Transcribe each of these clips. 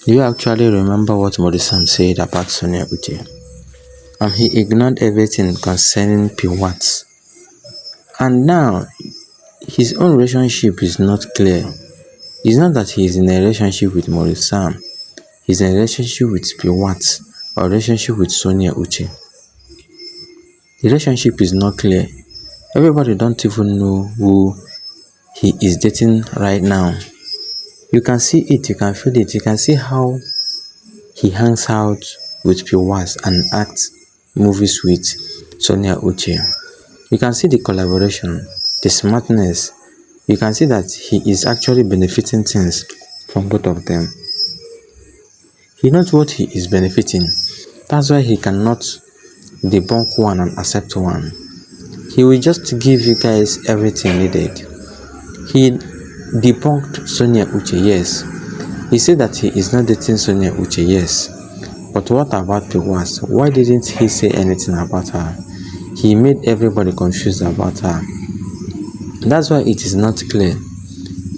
Do you actually remember what Maurice Sam said about Sonia Uche? He ignored everything concerning Pearl Wats. And now, his own relationship is not clear. It's not that he is in a relationship with Maurice Sam. He's in a relationship with Pearl Wats or a relationship with Sonia Uche. The relationship is not clear. Everybody don't even know who he is dating right now. You can see it, you can feel it, you can see how he hangs out with Pearl Wats and acts movies with Sonia Uche. You can see the collaboration, the smartness. You can see that he is actually benefiting things from both of them. He knows what he is benefiting. That's why he cannot debunk one and accept one. He will just give you guys everything needed. He debunked Sonia Uche, yes. He said that he is not dating Sonia Uche, yes. But what about Pearl Wats? Why didn't he say anything about her? He made everybody confused about her. That's why it is not clear.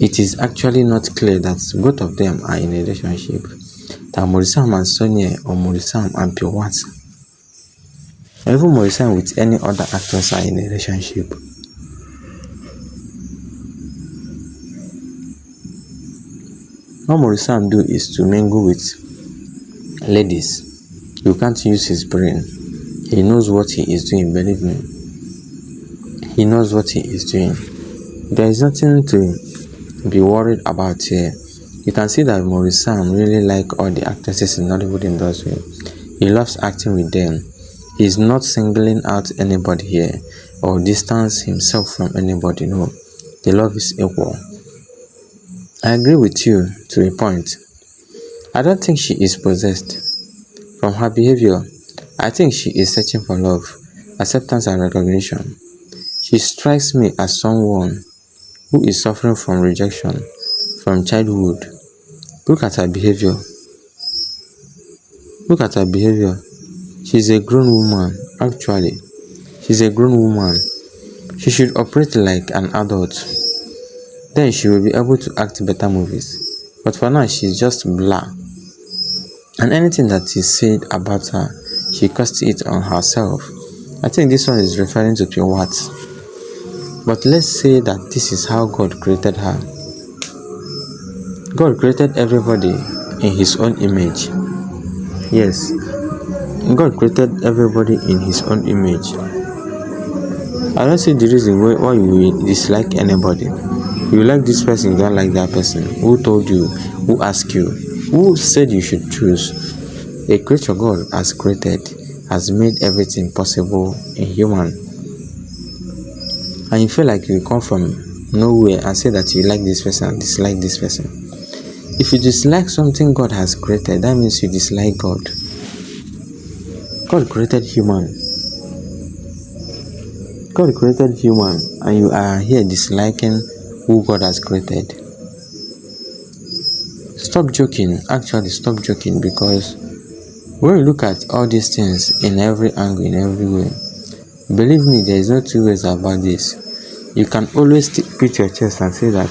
It is actually not clear that both of them are in a relationship. That Maurice Sam and Sonia or Maurice Sam and Pearl Wats, or even Maurice Sam with any other actors are in a relationship. What Maurice Sam do is to mingle with ladies. You can't use his brain. He knows what he is doing, believe me. He knows what he is doing. There is nothing to be worried about here. You can see that Maurice Sam really like all the actresses in Hollywood industry. He loves acting with them. He is not singling out anybody here or distance himself from anybody. No, the love is equal. I agree with you to a point. I don't think she is possessed. From her behavior, I think she is searching for love, acceptance and recognition. She strikes me as someone who is suffering from rejection from childhood. Look at her behavior. Look at her behavior. She's a grown woman, actually. She's a grown woman. She should operate like an adult. Then she will be able to act better movies. But for now, she's just blah. And anything that is said about her, she casts it on herself. I think this one is referring to Pearl Wats. But let's say that this is how God created her. God created everybody in his own image. Yes, God created everybody in his own image. I don't see the reason why you will dislike anybody. You like this person, you don't like that person. Who told you? Who asked you? Who said you should choose? A creature God has created has made everything possible in human. And you feel like you come from nowhere and say that you like this person and dislike this person. If you dislike something God has created, that means you dislike God. God created human. God created human, and you are here disliking who God has created. Stop joking. Actually, stop joking, because when you look at all these things in every angle, in every way, believe me, there is no two ways about this. You can always beat your chest and say that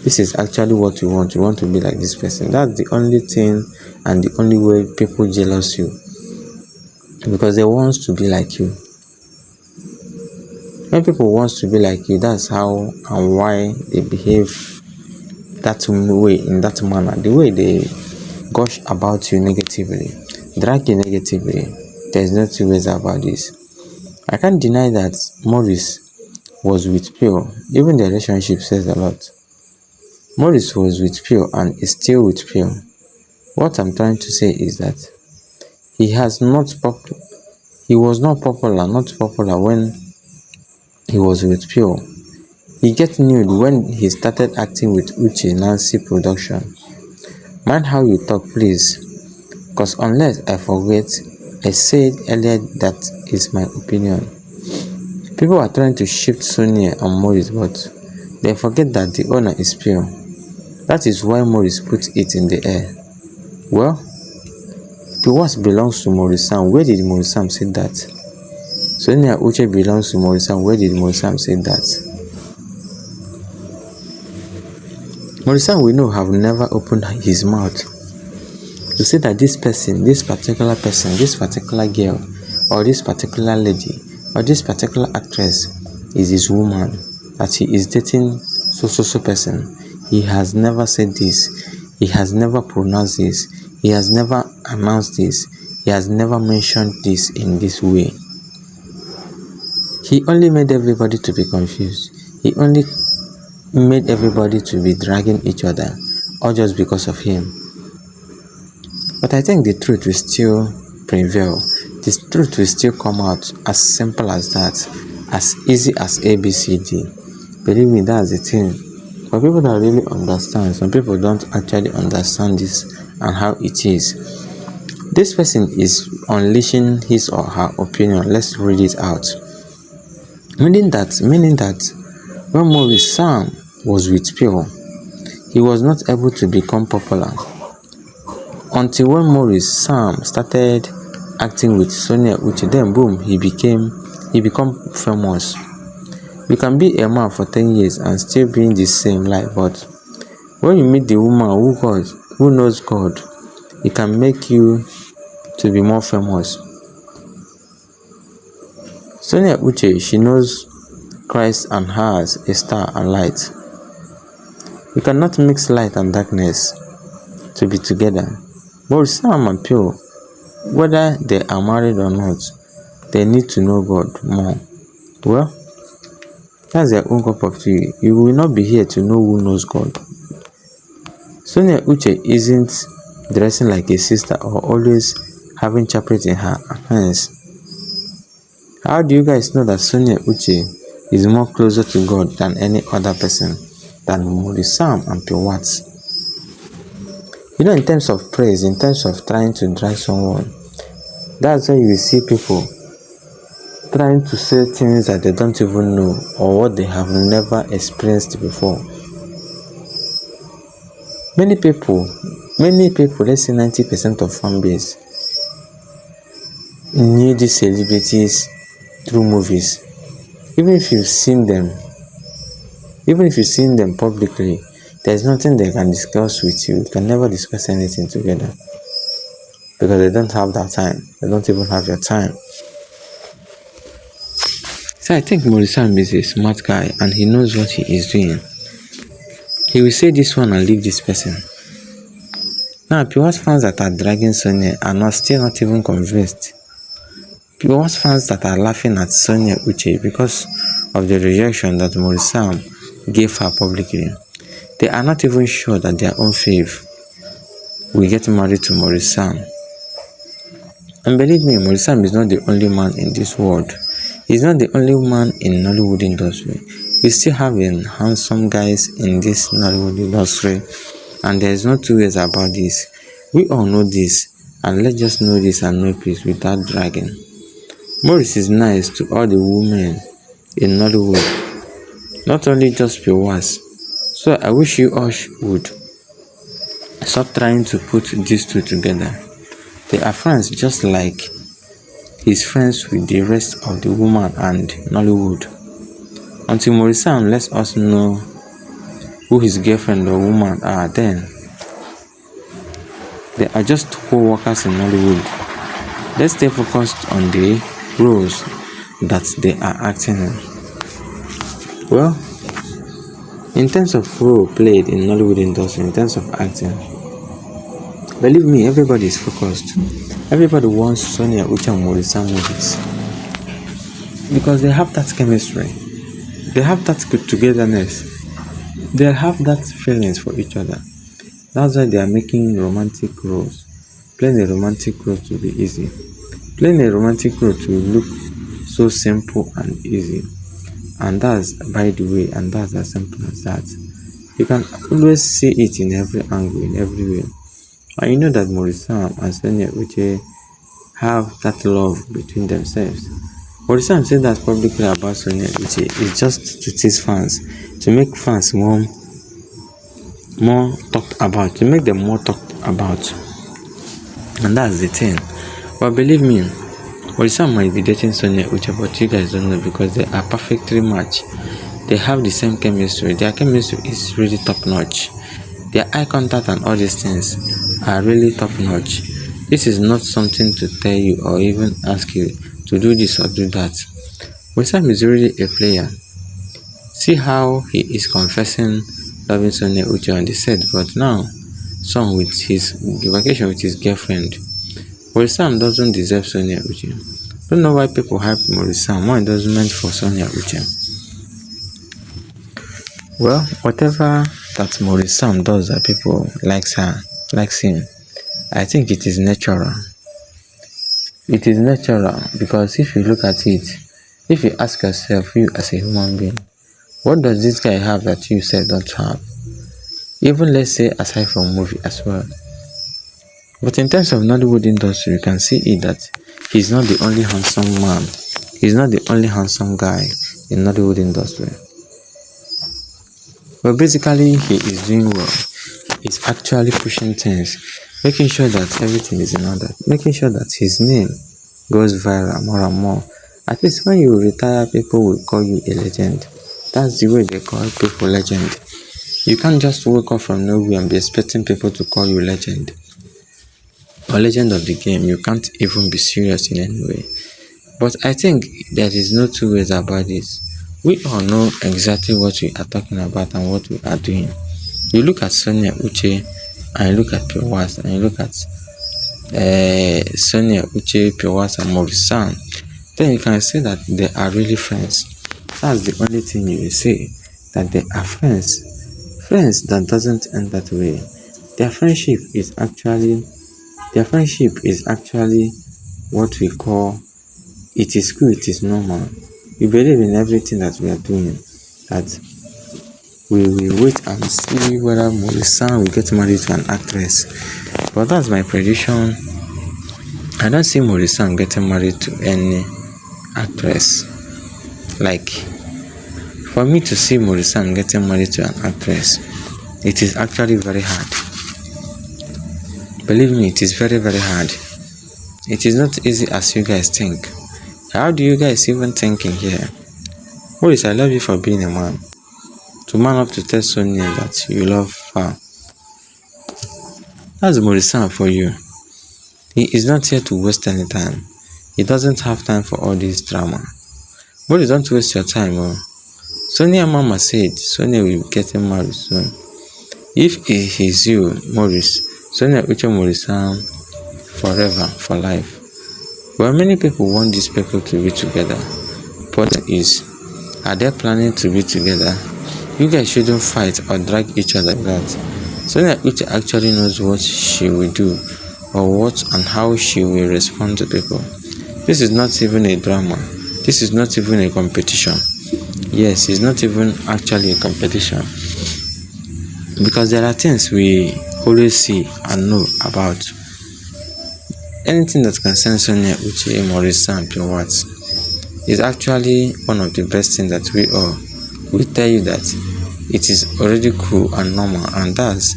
this is actually what you want. You want to be like this person. That's the only thing and the only way people jealous you, because they want to be like you. When people want to be like you, that's how and why they behave that way, in that manner. The way they gush about you negatively, drag you negatively. There's no two ways about this. I can't deny that Maurice was with Pearl. Even the relationship says a lot. Maurice was with Pearl and is still with Pearl. What I'm trying to say is that he was not popular when he was with Pearl. He get nude when he started acting with Uche Nancy production. Mind how you talk, please, because unless I forget, I said earlier that is my opinion. People are trying to shift Sonia and Maurice, but they forget that the owner is Pearl. That is why Maurice put it in the air. Well, Pearl Wats belongs to Maurice Sam. Where did Maurice Sam say that? Sonia Uche belongs to Maurice Sam. Where did Maurice Sam say that? Maurice Sam, we know, have never opened his mouth to say that this person, this particular person, this particular girl, or this particular lady, or this particular actress is his woman, that he is dating so person. He has never said this. He has never pronounced this. He has never announced this. He has never mentioned this in this way. He only made everybody to be confused. He only made everybody to be dragging each other, all just because of him. But I think the truth will still prevail. The truth will still come out as simple as that, as easy as ABCD. Believe me, that's the thing. For people that really understand, some people don't actually understand this and how it is. This person is unleashing his or her opinion. Let's read it out. Meaning that when Maurice Sam was with Pearl, he was not able to become popular until when Maurice Sam started acting with Sonia Uche. Then boom, he became famous. You can be a man for 10 years and still be in the same life, but when you meet the woman who knows God, it can make you to be more famous. Sonia Uche, she knows Christ and has a star and light. You cannot mix light and darkness to be together. But Sam and Pearl, whether they are married or not, they need to know God more. Well, that's their own cup of tea. You will not be here to know who knows God. Sonia Uche isn't dressing like a sister or always having chaplet in her hands. How do you guys know that Sonia Uche is more closer to God than any other person, than Maurice Sam and Pearl Wats? You know, in terms of praise, in terms of trying to drag someone, that's when you see people trying to say things that they don't even know or what they have never experienced before. Many people, let's say 90% of fan base, knew these celebrities through movies. Even if you've seen them publicly, there's nothing they can discuss with you. You can never discuss anything together because they don't have that time. They don't even have your time. So I think Maurice Sam is a smart guy and he knows what he is doing. He will say this one and leave this person. Now, Pearl fans that are dragging Sonia are still not even convinced. Pearl fans that are laughing at Sonia Uche because of the rejection that Maurice Sam gave her publicly, they are not even sure that their own fave will get married to Maurice Sam. And believe me, Maurice Sam is not the only man in this world. He's not the only man in Nollywood industry. We still have handsome guys in this Nollywood industry, and there is no two ways about this. We all know this, and let's just know this and know peace without dragging. Maurice is nice to all the women in Nollywood, not only just Pearl Wats. So I wish you all would stop trying to put these two together. They are friends just like he's friends with the rest of the women and Nollywood. Until Maurice Sam lets us know who his girlfriend or woman are, then they are just co-workers in Nollywood. Let's stay focused on the roles that they are acting in. Well, in terms of role played in Nollywood industry, in terms of acting, believe me, everybody is focused. Everybody wants Sonia Uche and Maurice Sam movies because they have that chemistry, they have that good togetherness, they have that feelings for each other. That's why they are making romantic roles. Playing a romantic role to be easy. Playing a romantic role to look so simple and easy. And that's, by the way, and that's as simple as that. You can always see it in every angle, in every way. And you know that Maurice Sam and Sonia Uche have that love between themselves. Maurice Sam said that publicly about Sonia Uche is just to tease fans, to make fans more talked about, to make them more talked about. And that's the thing. But believe me, Maurice Sam might be dating Sonia Uche, but you guys don't know because they are perfectly matched. They have the same chemistry. Their chemistry is really top notch. Their eye contact and all these things are really top notch. This is not something to tell you or even ask you to do this or do that. Maurice Sam is really a player. See how he is confessing loving Sonia Uche on the set, but now song with his vacation with his girlfriend. Maurice Sam doesn't deserve Sonia Uche. Don't know why people hype Maurice Sam. More endorsement for Sonia Uche. Well, whatever that Maurice Sam does that people likes him, I think it is natural. It is natural because if you look at it, if you ask yourself, you as a human being, what does this guy have that you said don't have? Even let's say aside from movie as well. But in terms of Nollywood industry, you can see it that he's not the only handsome man. He's not the only handsome guy in Nollywood industry. But basically, he is doing well. He's actually pushing things, making sure that everything is in order, making sure that his name goes viral more and more. At least when you retire, people will call you a legend. That's the way they call people legend. You can't just wake up from nowhere and be expecting people to call you legend or legend of the game. You can't even be serious in any way. But I think there is no two ways about this. We all know exactly what we are talking about and what we are doing. You look at Sonia Uche and you look at Pearl Wats and you look at Sonia Uche, Pearl Wats and Maurice Sam, then you can say that they are really friends. That's the only thing you will say, that they are friends. Friends that doesn't end that way. Their friendship is actually what we call, it is cool, it is normal. We believe in everything that we are doing, that we will wait and see whether Maurice Sam will get married to an actress. But that's my prediction. I don't see Maurice Sam getting married to any actress. Like, for me to see Maurice Sam getting married to an actress, it is actually very hard. Believe me, it is very, very hard. It is not easy as you guys think. How do you guys even think in here? Maurice, I love you for being a man. To man up to tell Sonia that you love her. That's Maurice Sam for you. He is not here to waste any time. He doesn't have time for all this drama. Maurice, don't waste your time. Sonia mama said Sonia will be getting married soon. If it is you, Maurice, Sonia Uche Maurice Sam forever, for life. Well, many people want these people to be together. But are they planning to be together? You guys shouldn't fight or drag each other like that. Sonia Uche actually knows what she will do or what and how she will respond to people. This is not even a drama. This is not even a competition. Yes, it's not even actually a competition. Because there are things we always see and know about. Anything that concerns Sonia Uche, Maurice Sam, Pearl Wats is actually one of the best things that we all will tell you that it is already cool and normal. And that's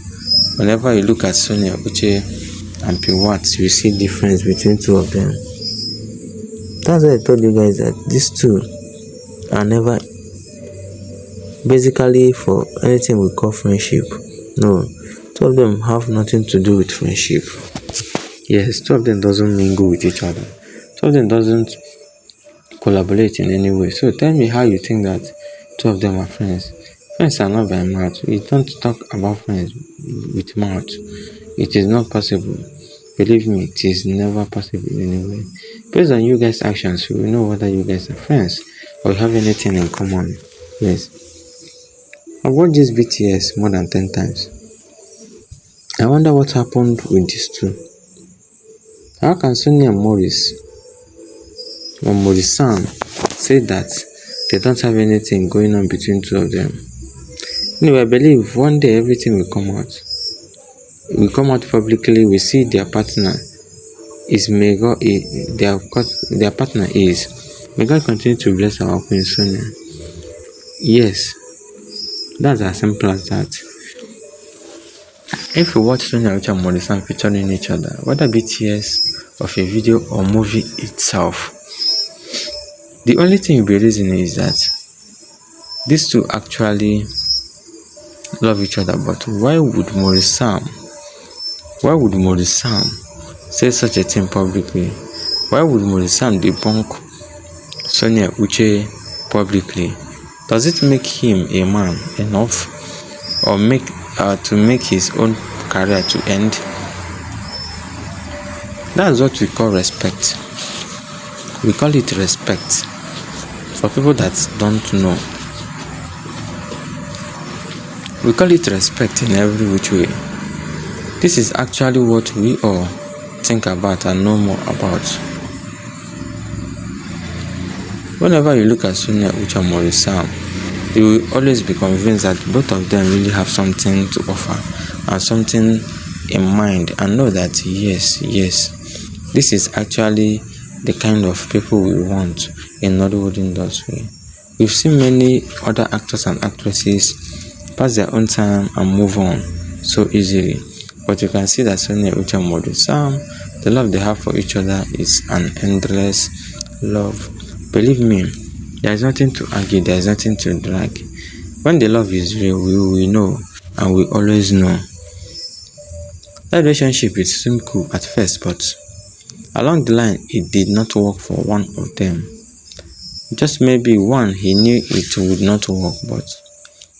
whenever you look at Sonia Uche and Pearl Wats, you see difference between two of them. That's why I told you guys that these two are never basically for anything we call friendship. No, two of them have nothing to do with friendship. Yes, two of them doesn't mingle with each other. Two of them doesn't collaborate in any way. So tell me how you think that two of them are friends. Friends are not by mouth. We don't talk about friends with mouth. It is not possible. Believe me, it is never possible in any way. Based on you guys' actions, we will know whether you guys are friends or have anything in common. Yes. I've watched this BTS more than 10 times. I wonder what happened with these two. How can Sonia and Maurice or Maurice Sam say that they don't have anything going on between two of them? Anyway, I believe one day everything will come out. It will come out publicly. We see their partner is may God, their partner is. May God continue to bless our Queen Sonia. Yes, that's as simple as that. If you watch Sonia and Maurice Sam featuring each other, whether BTS of a video or movie itself, the only thing you'll be reasoning is that these two actually love each other. But why would Maurice Sam Why would Maurice Sam say such a thing publicly? Why would Maurice Sam debunk Sonia Uche publicly? Does it make him a man enough, or to make his own career to end? That's what we call respect. We call it respect. For people that don't know, we call it respect in every which way. This is actually what we all think about and know more about. Whenever you look at Sonia Uche and Maurice Sam, you will always be convinced that both of them really have something to offer and something in mind, and know that yes, this is actually the kind of people we want in Nollywood industry. We've seen many other actors and actresses pass their own time and move on so easily, but you can see that Sonia Uche and Maurice Sam, the love they have for each other is an endless love. Believe me, there is nothing to argue, there is nothing to drag. When the love is real, we know, and we always know. That relationship, it seemed cool at first, but along the line, it did not work for one of them. Just maybe one, he knew it would not work, but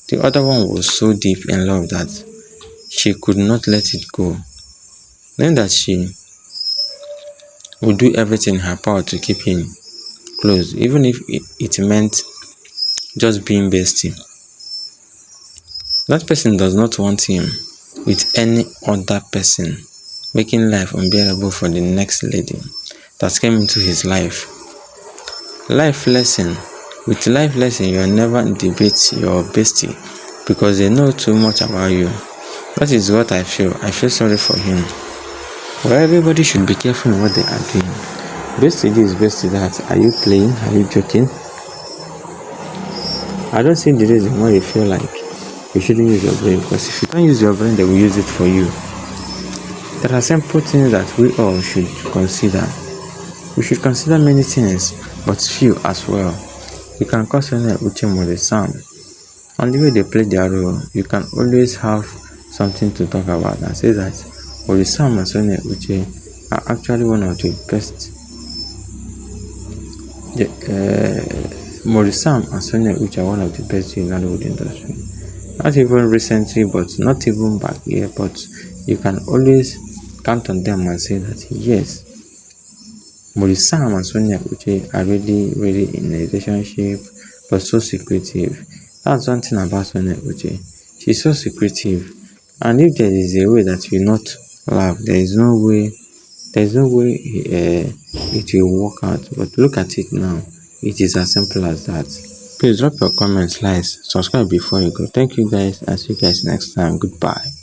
the other one was so deep in love that she could not let it go. Knowing that she would do everything in her power to keep him close, even if it meant just being bestie. That person does not want him with any other person, making life unbearable for the next lady that came into his life. Life lesson. With life lesson, you'll never debate your bestie because they know too much about you. That is what I feel. I feel sorry for him. Well, everybody should be careful in what they are doing. Bestie this, bestie that. Are you playing? Are you joking? I don't see the reason why you feel like you shouldn't use your brain, because if you don't use your brain, they will use it for you. There are simple things that we all should consider. We should consider many things, but few as well. You can call Sonia Uche and Maurice Sam. On the way they play their role, you can always have something to talk about and say that Maurice Sam and Sonia Uche are actually one of the best. Maurice Sam and Sonia Uche are one of the best in the Nollywood industry. Not even recently, but not even back here, but you can always count on them and say that yes, Maurice Sam and Sonia Uche are really in a relationship, but so secretive. That's one thing about Sonia Uche. She's so secretive, and if there is a way that will not laugh, there is no way it will work out. But look at it now. It is as simple as that. Please drop your comments, likes, subscribe before you go. Thank you guys, and see you guys next time. Goodbye.